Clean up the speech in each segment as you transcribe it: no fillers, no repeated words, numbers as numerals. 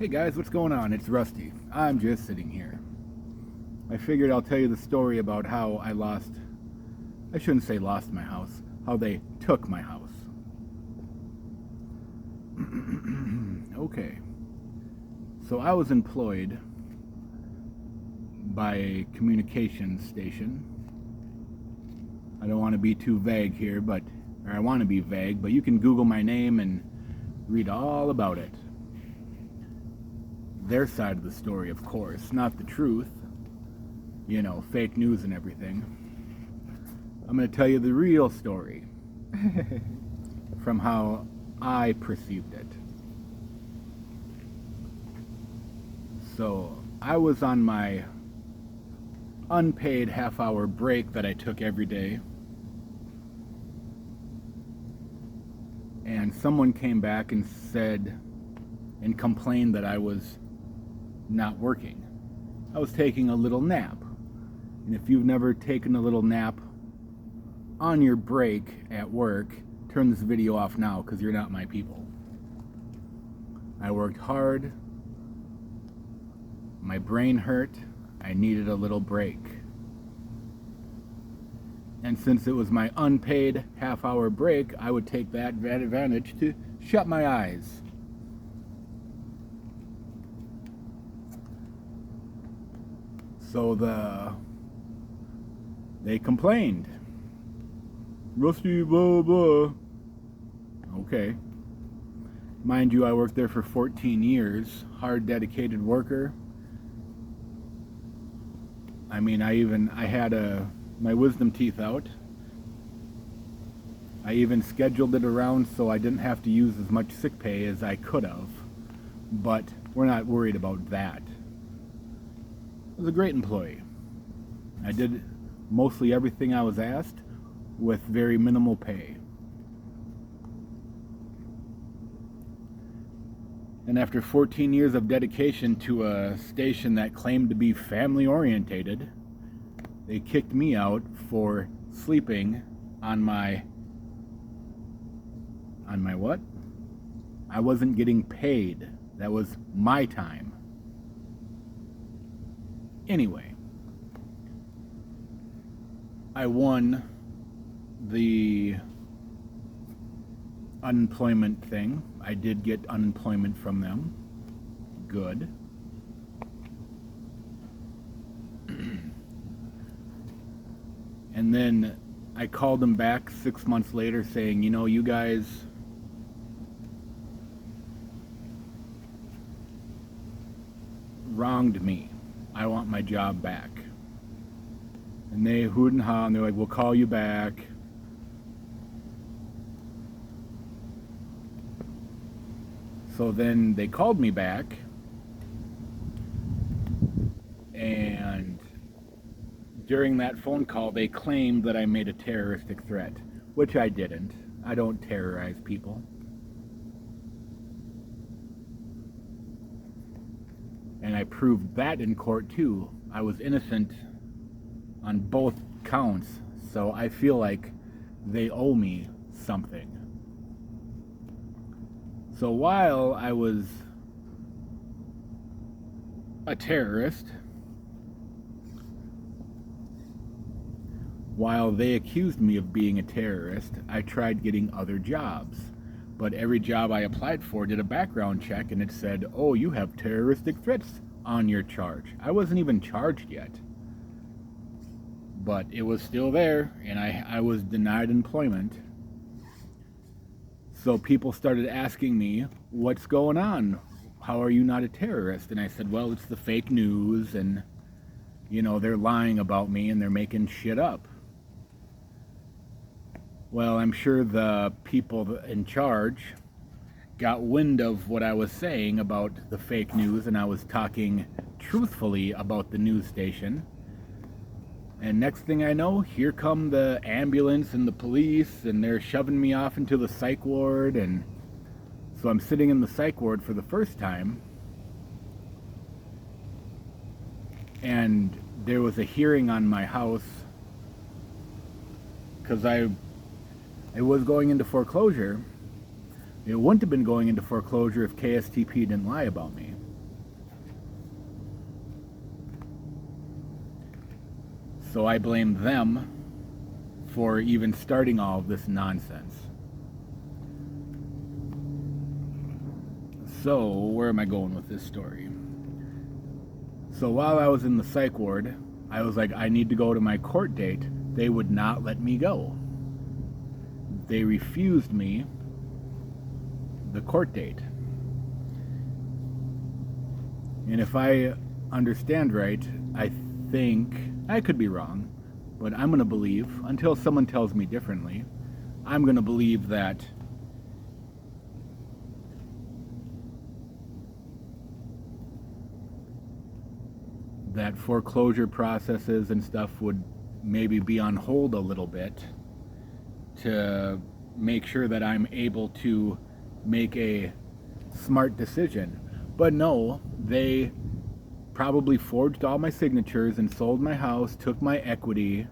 Hey guys, what's going on? It's Rusty. I'm just sitting here. I figured I'll tell you the story about how I shouldn't say lost my house, how they took my house. Okay. So I was employed by a communications station. I don't want to be too vague here, or I want to be vague, but you can Google my name and read all about it. Their side of the story, of course, not the truth. You know, fake news and everything. I'm going to tell you the real story from how I perceived it. So, I was on my unpaid half-hour break that I took every day. And someone came back and said and complained that I was not working. I was taking a little nap. And if you've never taken a little nap on your break at work, turn this video off now because you're not my people. I worked hard. My brain hurt. I needed a little break. And since it was my unpaid half-hour break, I would take that advantage to shut my eyes. So they complained. Rusty, blah, blah. Okay. Mind you, I worked there for 14 years. Hard, dedicated worker. I mean, I had my wisdom teeth out. I even scheduled it around so I didn't have to use as much sick pay as I could have. But we're not worried about that. I was a great employee. I did mostly everything I was asked with very minimal pay. And after 14 years of dedication to a station that claimed to be family orientated, they kicked me out for sleeping on my what? I wasn't getting paid. That was my time. Anyway, I won the unemployment thing. I did get unemployment from them. Good. And then I called them back 6 months later saying, you know, you guys wronged me. I want my job back. And they hooted and hawed, and they're like, we'll call you back. So then they called me back, and during that phone call, they claimed that I made a terroristic threat, which I didn't. I don't terrorize people. And I proved that in court too. I was innocent on both counts, so I feel like they owe me something. So while I was a terrorist, while they accused me of being a terrorist, I tried getting other jobs. But every job I applied for did a background check and it said, oh, you have terroristic threats on your charge. I wasn't even charged yet. But it was still there, and I was denied employment. So people started asking me, what's going on? How are you not a terrorist? And I said, well, it's the fake news, and, you know, they're lying about me, and they're making shit up. Well, I'm sure the people in charge got wind of what I was saying about the fake news, and I was talking truthfully about the news station. And next thing I know, here come the ambulance and the police, and they're shoving me off into the psych ward. And so I'm sitting in the psych ward for the first time. And there was a hearing on my house because I was going into foreclosure. It wouldn't have been going into foreclosure if KSTP didn't lie about me. So I blame them for even starting all of this nonsense. So, where am I going with this story? So while I was in the psych ward, I was like, I need to go to my court date. They would not let me go. They refused me the court date. And if I understand right, I think, I could be wrong, but I'm going to believe, until someone tells me differently, I'm going to believe that foreclosure processes and stuff would maybe be on hold a little bit to make sure that I'm able to make a smart decision. But no, they probably forged all my signatures and sold my house, took my equity.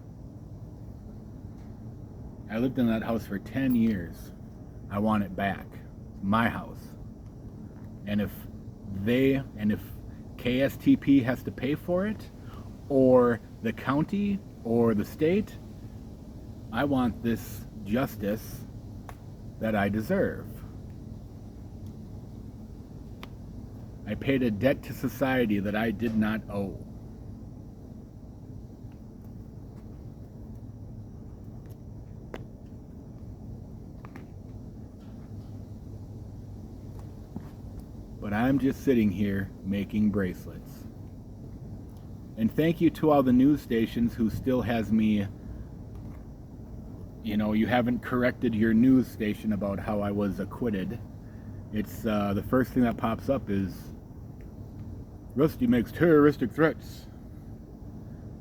I lived in that house for 10 years. I want it back. My house. And if KSTP has to pay for it, or the county, or the state, I want this justice that I deserve. I paid a debt to society that I did not owe. But I'm just sitting here making bracelets. And thank you to all the news stations who still has me, you haven't corrected your news station about how I was acquitted. It's the first thing that pops up is, Rusty makes terroristic threats.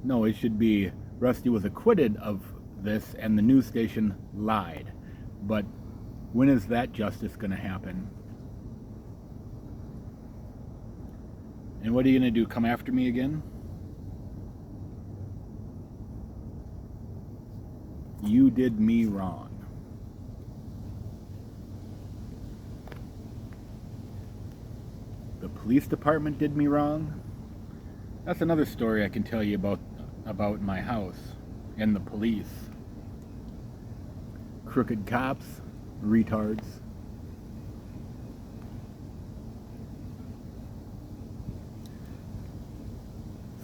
No, it should be, Rusty was acquitted of this and the news station lied. But when is that justice going to happen? And what are you going to do, come after me again? You did me wrong. The police department did me wrong. That's another story I can tell you about my house and the police. Crooked cops, retards.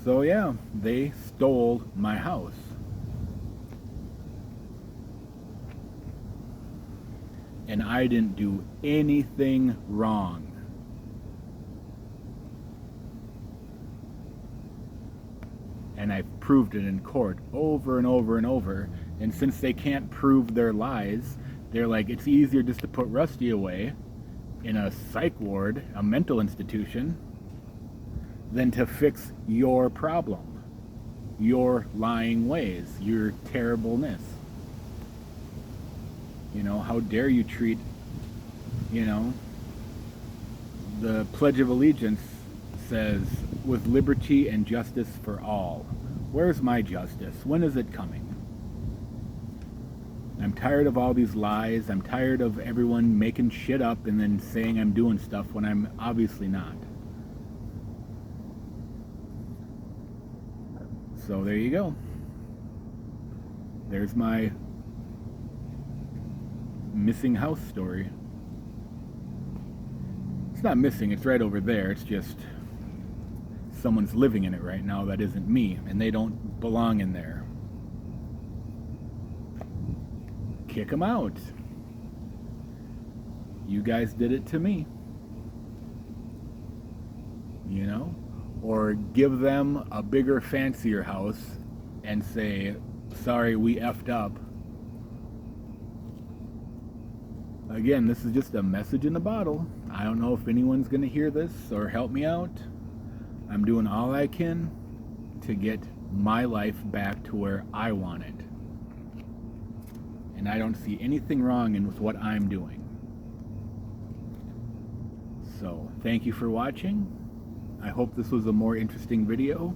So yeah, they stole my house. And I didn't do anything wrong. And I've proved it in court over and over and over. And since they can't prove their lies, they're like, it's easier just to put Rusty away in a psych ward, a mental institution, than to fix your problem, your lying ways, your terribleness. How dare you treat, the Pledge of Allegiance says, with liberty and justice for all. Where's my justice? When is it coming? I'm tired of all these lies. I'm tired of everyone making shit up and then saying I'm doing stuff when I'm obviously not. So there you go. There's my missing house story. It's not missing, it's right over there. It's just someone's living in it right now that isn't me, and they don't belong in there. Kick them out. You guys did it to me. Or give them a bigger, fancier house and say, sorry, we effed up. Again, this is just a message in a bottle. I don't know if anyone's going to hear this or help me out. I'm doing all I can to get my life back to where I want it. And I don't see anything wrong with what I'm doing. So, thank you for watching. I hope this was a more interesting video.